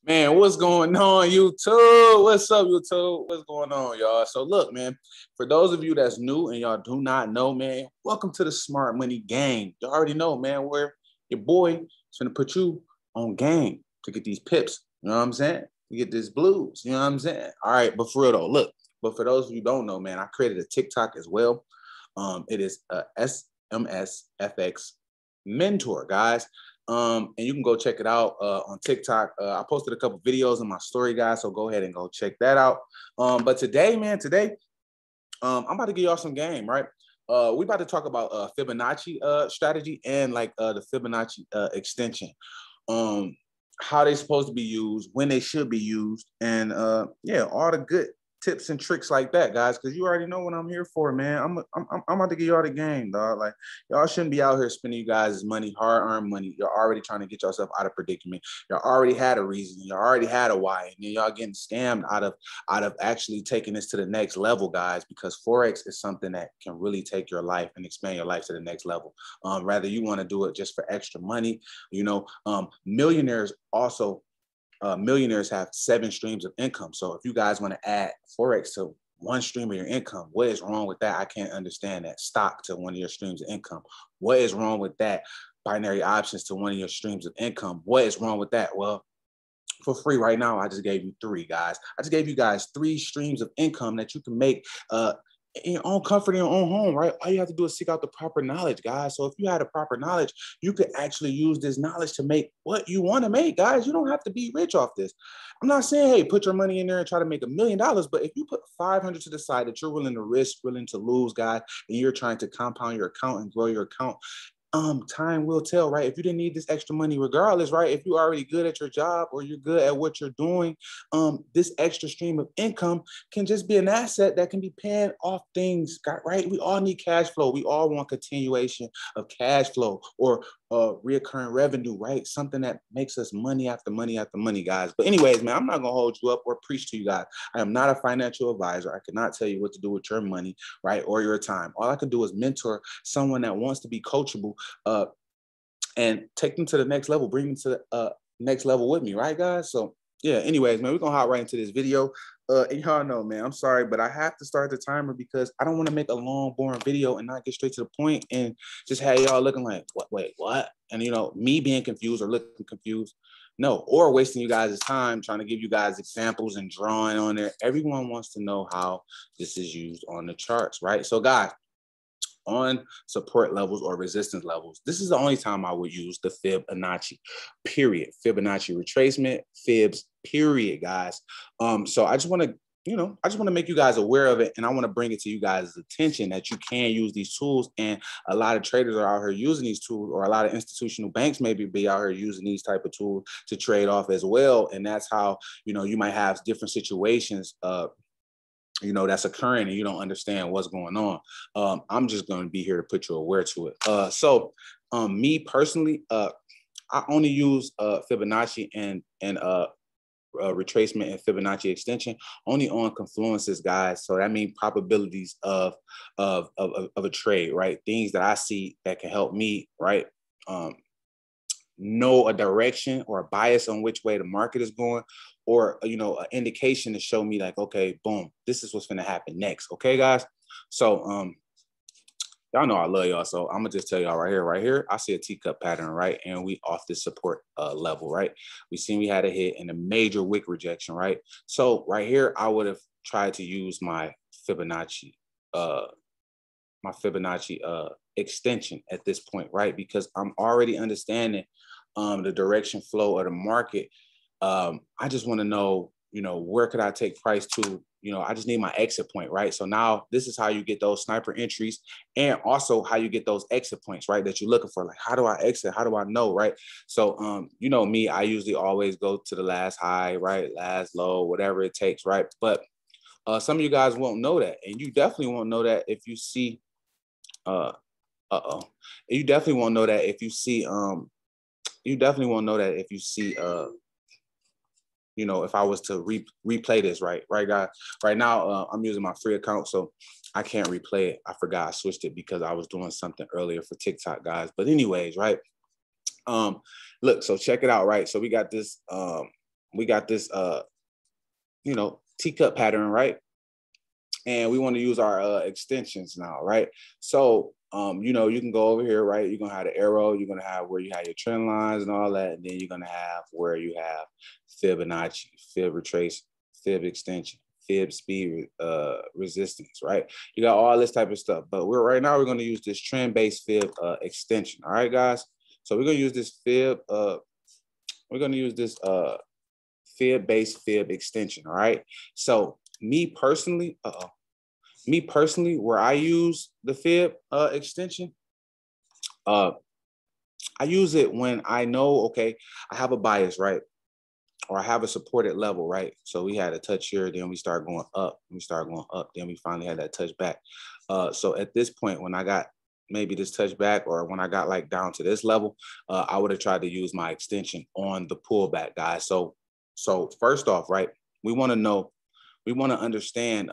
Man, what's going on, YouTube? What's up, YouTube? What's going on, y'all? So look, man, for those of you that's new and y'all do not know, man, welcome to the Smart Money Game. You already know, man, where your boy is going to put you on game to get these pips. You know what I'm saying? To get this blues. You know what I'm saying? All right, but for real though, look, but for those of you who don't know, man, I created a TikTok as well. It is a SMSFX Mentor, guys. And you can go check it out on TikTok. I posted a couple videos in my story, guys, so go ahead and go check that out. But today, man, I'm about to give y'all some game, right? We about to talk about Fibonacci strategy and like the Fibonacci extension. How they supposed to be used, when they should be used, and yeah, all the good tips and tricks like that, guys, because you already know what I'm here for, man. I'm about to give y'all the game, dog. Like, y'all shouldn't be out here spending you guys' money, hard-earned money. You're already trying to get yourself out of predicament. You already had a reason. You already had a why, and then y'all getting scammed out of actually taking this to the next level, guys, because Forex is something that can really take your life and expand your life to the next level. Rather you want to do it just for extra money, you know. Millionaires also millionaires have 7 streams of income. So if you guys want to add Forex to one stream of your income, what is wrong with that? I can't understand that. Stock to one of your streams of income. What is wrong with that? Binary options to one of your streams of income. What is wrong with that? Well, for free right now, I just gave you 3, guys. I just gave you guys 3 streams of income that you can make in your own comfort, in your own home, right? All you have to do is seek out the proper knowledge, guys. So if you had the proper knowledge, you could actually use this knowledge to make what you want to make, guys. You don't have to be rich off this. I'm not saying, hey, put your money in there and try to make $1 million, but if you put 500 to the side that you're willing to risk, willing to lose, guys, and you're trying to compound your account and grow your account, time will tell, right? If you didn't need this extra money regardless, right? If you're already good at your job or you're good at what you're doing, this extra stream of income can just be an asset that can be paying off things, right? We all need cash flow. We all want continuation of cash flow or reoccurring revenue, right? Something that makes us money after money after money, guys. But anyways, man, I'm not gonna hold you up or preach to you guys. I am not a financial advisor. I cannot tell you what to do with your money, right? Or your time. All I can do is mentor someone that wants to be coachable and take them to the next level, bring them to the next level with me, right, guys? So yeah, anyways, man, we're gonna hop right into this video. And y'all know, man, I'm sorry, but I have to start the timer because I don't want to make a long, boring video and not get straight to the point and just have y'all looking like, what, wait, what? And, you know, me being confused or looking confused. No, or wasting you guys' time trying to give you guys examples and drawing on there. Everyone wants to know how this is used on the charts, right? So, guys, on support levels or resistance levels, this is the only time I would use the Fibonacci, period. Fibonacci retracement, fibs, period, guys. So I just want to, you know, I just want to make you guys aware of it, and I want to bring it to you guys' attention that you can use these tools, and a lot of traders are out here using these tools, or a lot of institutional banks maybe be out here using these type of tools to trade off as well. And that's how, you know, you might have different situations you know, that's occurring and you don't understand what's going on. I'm just going to be here to put you aware to it. So me personally, I only use Fibonacci and retracement and Fibonacci extension only on confluences, guys. So that means probabilities of a trade, right? Things that I see that can help me, right? Know a direction or a bias on which way the market is going, or, you know, an indication to show me like, okay, boom, this is what's going to happen next. Okay, guys. So y'all know I love y'all, so I'm gonna just tell y'all right here, I see a teacup pattern, right? And we off this support level, right? We seen we had a hit and a major wick rejection, right? So right here, I would have tried to use my Fibonacci extension at this point, right? Because I'm already understanding the direction flow of the market. I just want to know, you know, where could I take price to? You know, I just need my exit point, right? So now this is how you get those sniper entries, and also how you get those exit points, right? That you're looking for. Like, how do I exit? How do I know, right? So, you know me, I usually always go to the last high, right? Last low, whatever it takes, right? But some of you guys won't know that, and you definitely won't know that if you see. You definitely won't know that if you see. You definitely won't know that if you see. You know, if I was to replay this, right, guys. Right now, I'm using my free account, so I can't replay it. I forgot I switched it because I was doing something earlier for TikTok, guys. But anyways, right. Look, so check it out, right. So we got this we got this, teacup pattern, right? And we want to use our extensions now, right? So, you can go over here, right? You're going to have the arrow. You're going to have where you have your trend lines and all that. And then you're going to have where you have Fibonacci, Fib retrace, Fib extension, Fib speed resistance, right? You got all this type of stuff. But right now we're going to use this trend-based Fib extension. All right, guys? So we're going to use this Fib. We're going to use this Fib-based Fib extension, all right? So me personally, where I use the Fib extension, I use it when I know, okay, I have a bias, right? Or I have a supported level, right? So we had a touch here, then we start going up, then we finally had that touch back. So at this point, when I got maybe this touch back, or when I got like down to this level, I would have tried to use my extension on the pullback, guys. So first off, right, we want to understand,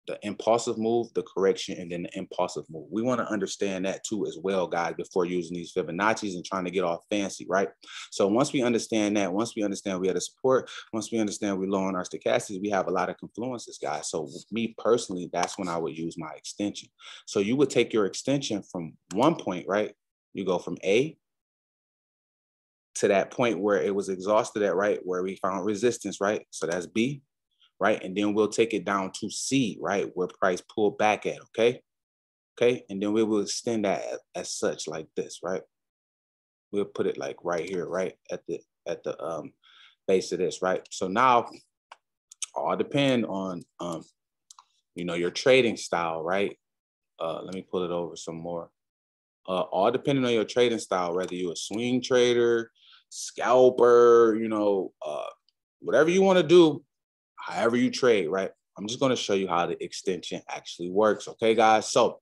the impulsive move, the correction, and then the impulsive move. We want to understand that too as well, guys, before using these Fibonacci's and trying to get all fancy, right? So once we understand that, once we understand we had a support, once we understand we low on our stochastics, we have a lot of confluences, guys. So me personally, that's when I would use my extension. So you would take your extension from one point, right? You go from A to that point where it was exhausted at, right? Where we found resistance, right? So that's B. Right? And then we'll take it down to C, right? Where price pulled back at, okay? Okay, and then we will extend that as such like this, right? We'll put it like right here, right? At the base of this, right? So now all depend on your trading style, right? Let me pull it over some more. All depending on your trading style, whether you're a swing trader, scalper, whatever you want to do, however you trade, right? I'm just going to show you how the extension actually works. Okay, guys. So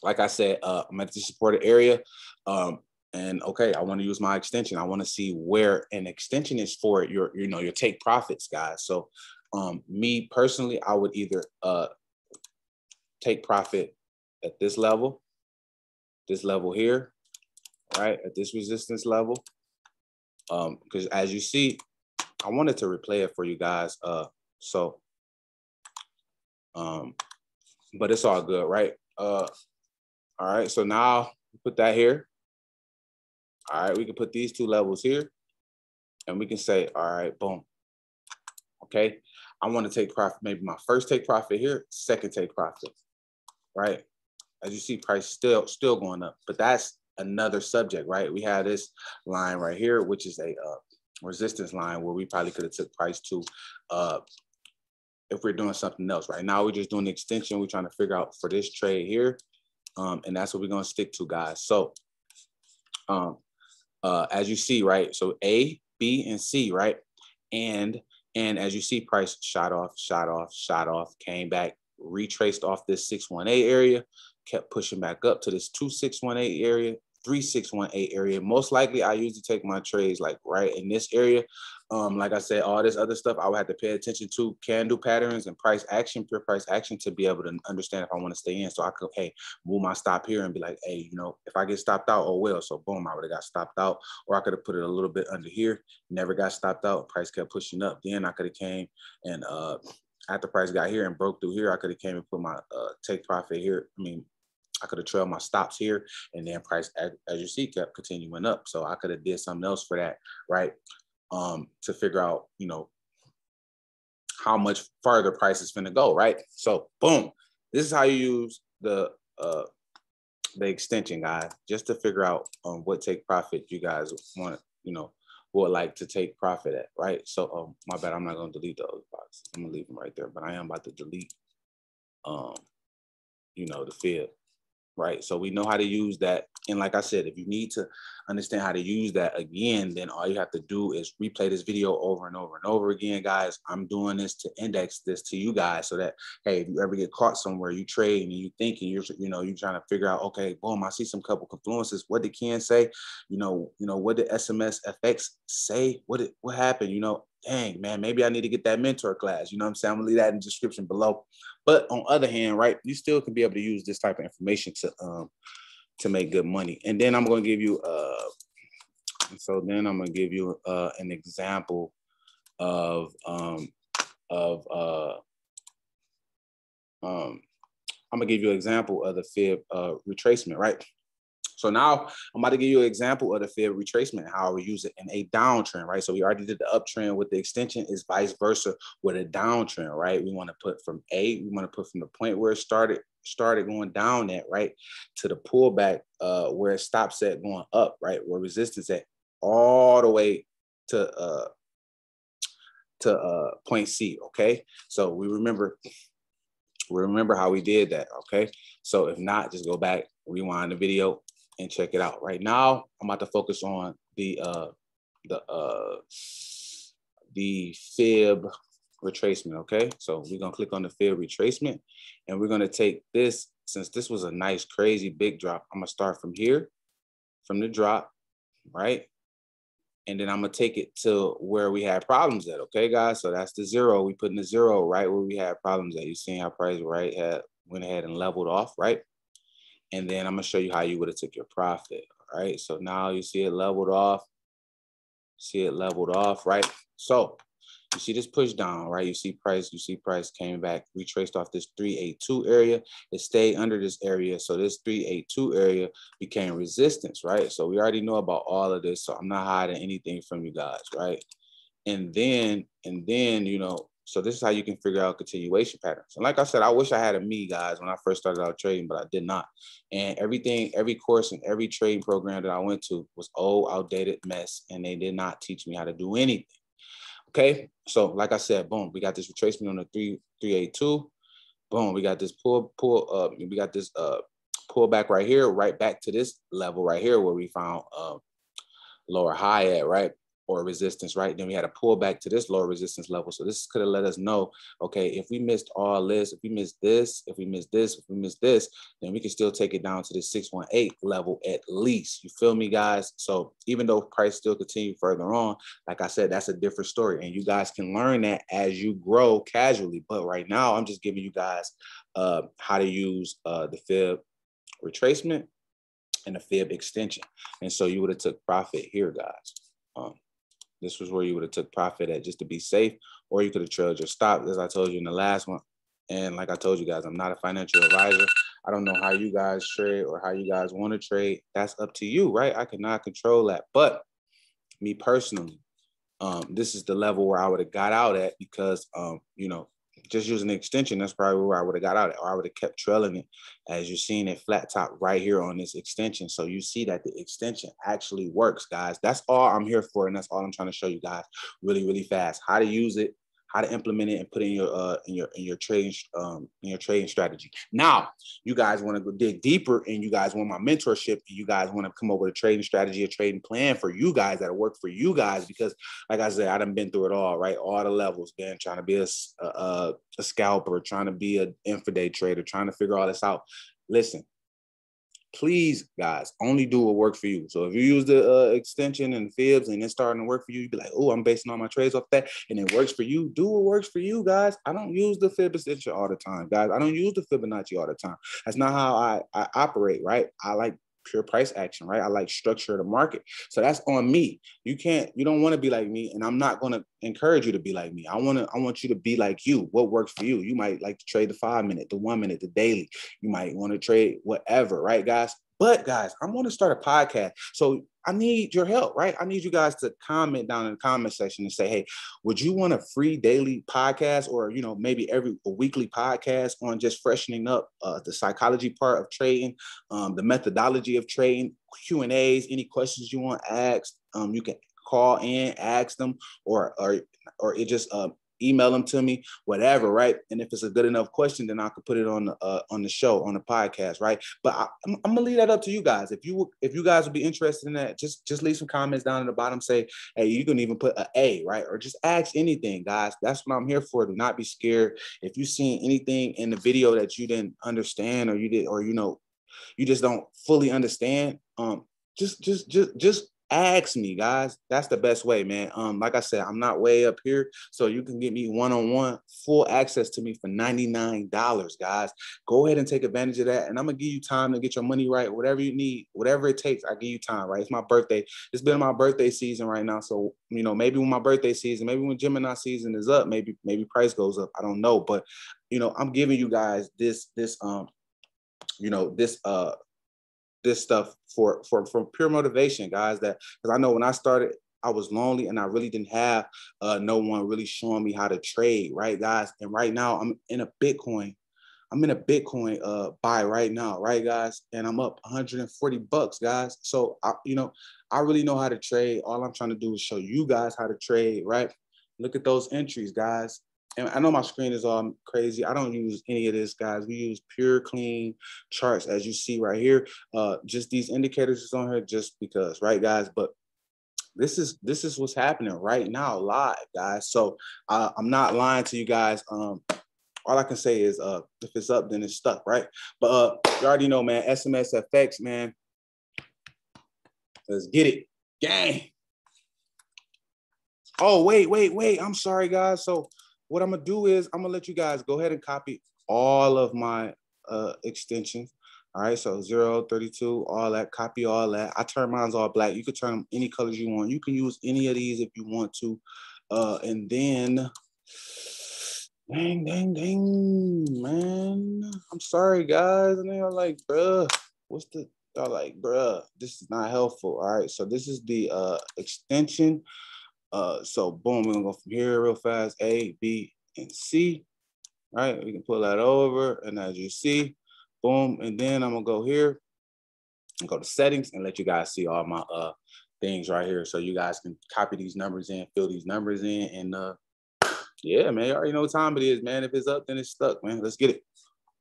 like I said, I'm at the supported area. And okay, I want to use my extension. I want to see where an extension is for your take profits, guys. So me personally, I would either take profit at this level here, right? At this resistance level. Because as you see, I wanted to replay it for you guys. But it's all good, right? All right, so now put that here. All right, we can put these two levels here, and we can say, all right, boom. Okay, I want to take profit, maybe my first take profit here, second take profit, right? As you see, price still going up, but that's another subject, right? We have this line right here, which is a resistance line where we probably could have took price to if we're doing something else. Right now we're just doing the extension. We're trying to figure out for this trade here, and that's what we're going to stick to, guys. So as you see, right, so A, B, and C, right, and as you see, price shot off, came back, retraced off this 618 area, kept pushing back up to this 2618 area, 3618 area. Most likely I usually take my trades like right in this area. Like I said, all this other stuff I would have to pay attention to, candle patterns and price action, pure price action, to be able to understand if I want to stay in. So I could, hey, move my stop here and be like, hey, if I get stopped out, oh well. So boom, I would have got stopped out, or I could have put it a little bit under here, never got stopped out, price kept pushing up. Then I could have came and after price got here and broke through here, I could have came and put my take profit here. I could have trailed my stops here, and then price, as you see, kept continuing up. So I could have did something else for that, right? To figure out, how much further price is going to go, right? So boom, this is how you use the extension, guys, just to figure out what take profit you guys want, would like to take profit at, right? So my bad, I'm not going to delete those boxes. I'm going to leave them right there, but I am about to delete, the Fib. Right, so we know how to use that. And like I said, if you need to understand how to use that again, then all you have to do is replay this video over and over and over again, guys. I'm doing this to index this to you guys so that, hey, if you ever get caught somewhere, you trade and you thinking you're trying to figure out, okay, boom, I see some couple confluences. What did Ken say? What did SMS FX say? What happened? Dang, man, maybe I need to get that mentor class. You know what I'm saying? I'm gonna leave that in the description below. But on the other hand, right, you still can be able to use this type of information to make good money. And then I'm gonna give you So then I'm gonna give you an example of I'm gonna give you an example of the fib retracement, right? So now I'm about to give you an example of the fib retracement, how we use it in a downtrend, right? So we already did the uptrend with the extension, is vice versa with a downtrend, right? We want to put from we want to put from the point where it started going down at, right, to the pullback where it stops at going up, right, where resistance at, all the way to point C, okay? So we remember how we did that, okay? So if not, just go back, rewind the video, and check it out. Right now, I'm about to focus on the fib retracement, okay? So we're gonna click on the fib retracement, and we're gonna take this, since this was a nice, crazy big drop, I'm gonna start from here, from the drop, right? And then I'm gonna take it to where we had problems at, okay, guys? So that's the zero. We put in the zero right where we had problems at. You see how price went ahead and leveled off, right? And then I'm gonna show you how you would have took your profit, all right? So now you see it leveled off. Right? So you see this push down, right? You see price came back, retraced off this 382 area. It stayed under this area. So this 382 area became resistance, right? So we already know about all of this. So I'm not hiding anything from you guys, right? And then, you know, so this is how you can figure out continuation patterns. And like I said, I wish I had a me, guys, when I first started out trading, but I did not. And every course and every trading program that I went to was old, outdated mess, and they did not teach me how to do anything. Okay, so like I said, boom, we got this retracement on the 382. Boom, we got this we got this pull back right here, right back to this level right here where we found lower high at, right? Or resistance, right? Then we had a pullback to this lower resistance level. So this could have let us know, okay, if we missed all this, if we missed this, if we missed this, if we missed this, then we can still take it down to the 618 level at least. You feel me, guys? So even though price still continue further on, like I said, that's a different story. And you guys can learn that as you grow casually. But right now, I'm just giving you guys how to use the fib retracement and the fib extension. And so you would have took profit here, guys. This was where you would have took profit at just to be safe, or you could have trailed your stop, as I told you in the last one. And like I told you guys, I'm not a financial advisor. I don't know how you guys trade or how you guys want to trade. That's up to you, right? I cannot control that. But me personally, this is the level where I would have got out at because, you know, just using the extension, that's probably where I would have got out at, or I would have kept trailing it, as you're seeing it flat top right here on this extension. So you see that the extension actually works, guys. That's all I'm here for, and that's all I'm trying to show you guys really, really fast. How to use it, how to implement it, and put it in your trading strategy. Now, you guys want to go dig deeper, and you guys want my mentorship, and you guys want to come up with a trading strategy, a trading plan for you guys that'll work for you guys. Because, like I said, I done been through it all, right? All the levels, man. Trying to be a scalper, trying to be an intraday trader, trying to figure all this out. Listen. Please, guys, only do what works for you. So if you use the extension and fibs and it's starting to work for you, you be like, oh, I'm basing all my trades off that, and it works for you. Do what works for you, guys. I don't use the fib extension all the time, guys. I don't use the Fibonacci all the time. That's not how I operate, right? I like pure price action, right? I like structure of the market. So that's on me. You don't want to be like me, and I'm not going to encourage you to be like me. I want you to be like you. What works for you? You might like to trade the 5 minute, the 1 minute, the daily. You might want to trade whatever, right, guys? But guys, I'm going to start a podcast. So I need your help, right? I need you guys to comment down in the comment section and say, hey, would you want a free daily podcast, or, you know, maybe a weekly podcast on just freshening up the psychology part of trading, the methodology of trading, Q&As, any questions you want asked, you can call in, ask them, or it just email them to me, whatever, right? And if it's a good enough question, then I could put it on the show, on the podcast, right? But I'm gonna leave that up to you guys. If you guys would be interested in that, just leave some comments down at the bottom. Say, hey, you can even put an A, right? Or just ask anything, guys. That's what I'm here for. Do not be scared. If you seen anything in the video that you didn't understand, or you did, or you know, you just don't fully understand, just Ask me, guys. That's the best way, man. Like I said, I'm not way up here, so you can get me one-on-one, full access to me for $99, guys. Go ahead and take advantage of that, and I'm gonna give you time to get your money right. Whatever you need, whatever it takes, I give you time. Right? It's my birthday. It's been my birthday season right now, so you know, maybe when my birthday season, maybe when Gemini season is up, maybe price goes up. I don't know, but you know, I'm giving you guys this you know, this stuff for pure motivation, guys. That because I know when I started, I was lonely and I really didn't have no one really showing me how to trade, right, guys? And right now I'm in a Bitcoin. I'm in a Bitcoin buy right now, right, guys? And I'm up 140 bucks, guys. So you know, I really know how to trade. All I'm trying to do is show you guys how to trade, right? Look at those entries, guys. And I know my screen is all crazy. I don't use any of this, guys. We use pure, clean charts, as you see right here. Just these indicators is on here just because, right, guys? But this is what's happening right now, live, guys. So I'm not lying to you guys. All I can say is if it's up, then it's stuck, right? But you already know, man. SMSFX, man. Let's get it, gang. Oh, wait. I'm sorry, guys. So what I'm gonna do is I'm gonna let you guys go ahead and copy all of my extensions. All right, so 0, 32, all that, copy all that. I turn mine's all black. You could turn them any colors you want. You can use any of these if you want to. And then, dang, man. I'm sorry, guys. And they're like, bruh, y'all like, bruh, this is not helpful. All right, so this is the extension. So boom, we're gonna go from here real fast. A, B, and C. Right, we can pull that over, and as you see, boom, and then I'm gonna go here and go to settings and let you guys see all my things right here, so you guys can copy these numbers in, fill these numbers in, and yeah, man, you already know what time it is, man. If it's up, then it's stuck, man. Let's get it.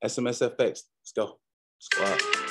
SMSFX, let's go. Let's go out.